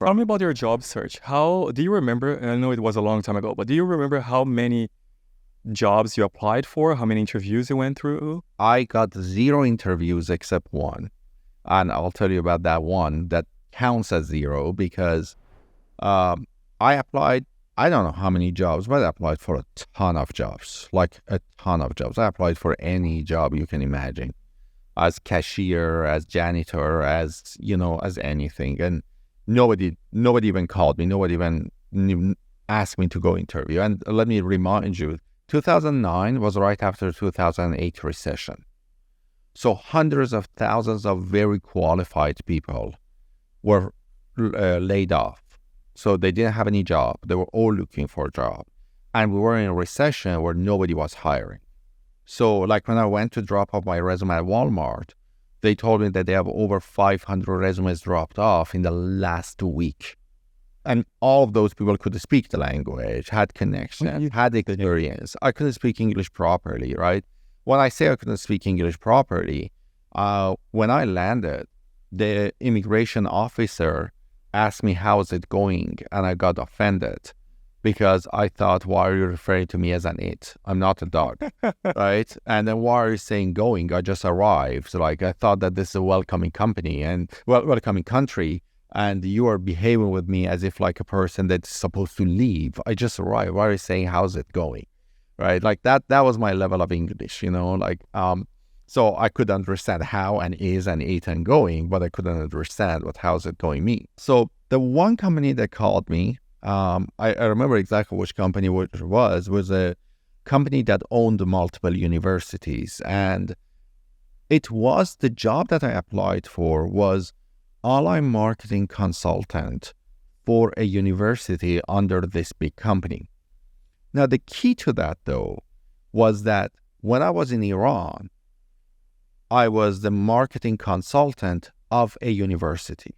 Tell me about your job search. How do you remember? And I know it was a long time ago, but do you remember how many jobs you applied for? How many interviews you went through? I got 0 interviews except one. And I'll tell you about that one. That counts as 0 because I applied, I don't know how many jobs, but I applied for a ton of jobs, like a ton of jobs. I applied for any job you can imagine, as cashier, as janitor, as, as anything. And nobody even called me. Nobody even asked me to go interview. And let me remind you, 2009 was right after 2008 recession. So hundreds of thousands of very qualified people were laid off. So they didn't have any job. They were all looking for a job. And we were in a recession where nobody was hiring. So like when I went to drop off my resume at Walmart, they told me that they have over 500 resumes dropped off in the last week. And all of those people could speak the language, had connection, had experience. I couldn't speak English properly, right? When I say I couldn't speak English properly, when I landed, the immigration officer asked me, how's it going? And I got offended because I thought, why are you referring to me as an it? I'm not a dog, right? And then why are you saying going? I just arrived. Like, I thought that this is a welcoming company and welcoming country. And you are behaving with me as if like a person that's supposed to leave. I just arrived. Why are you saying, how's it going? Right? Like that was my level of English, so I could understand how and is and it and going, but I couldn't understand what how's it going mean. So the one company that called me, I remember exactly which company it was a company that owned multiple universities. And it was the job that I applied for was online marketing consultant for a university under this big company. Now, the key to that, though, was that when I was in Iran, I was the marketing consultant of a university.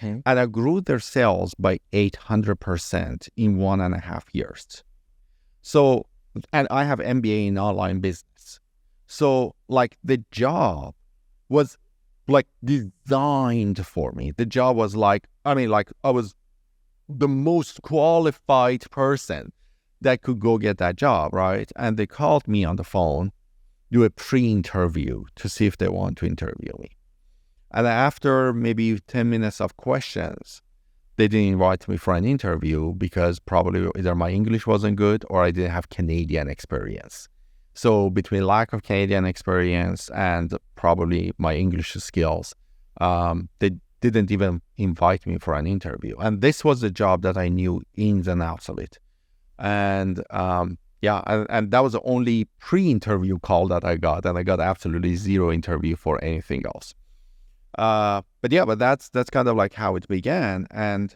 And I grew their sales by 800% in 1.5 years. So, and I have MBA in online business. So, like, the job was like designed for me. The job was like I was the most qualified person that could go get that job, right? And they called me on the phone, do a pre-interview to see if they want to interview me. And after maybe 10 minutes of questions, they didn't invite me for an interview because probably either my English wasn't good or I didn't have Canadian experience. So between lack of Canadian experience and probably my English skills, they didn't even invite me for an interview. And this was the job that I knew ins and outs of it. And and that was the only pre-interview call that I got, and I got absolutely 0 interview for anything else. But that's kind of like how it began. And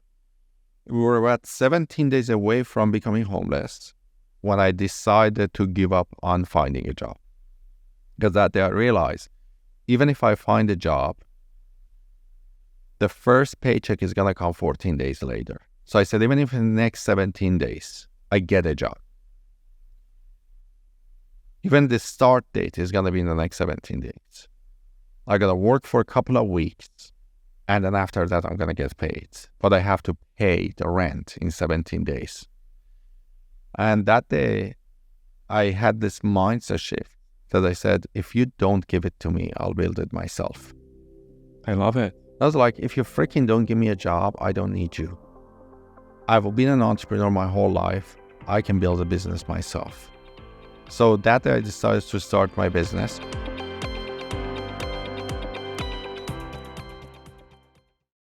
we were about 17 days away from becoming homeless when I decided to give up on finding a job. Because that day I realized, even if I find a job, the first paycheck is going to come 14 days later. So I said, even if in the next 17 days, I get a job, even the start date is going to be in the next 17 days. I got to work for a couple of weeks, and then after that, I'm going to get paid. But I have to pay the rent in 17 days. And that day, I had this mindset shift that I said, if you don't give it to me, I'll build it myself. I love it. I was like, if you freaking don't give me a job, I don't need you. I've been an entrepreneur my whole life. I can build a business myself. So that day I decided to start my business.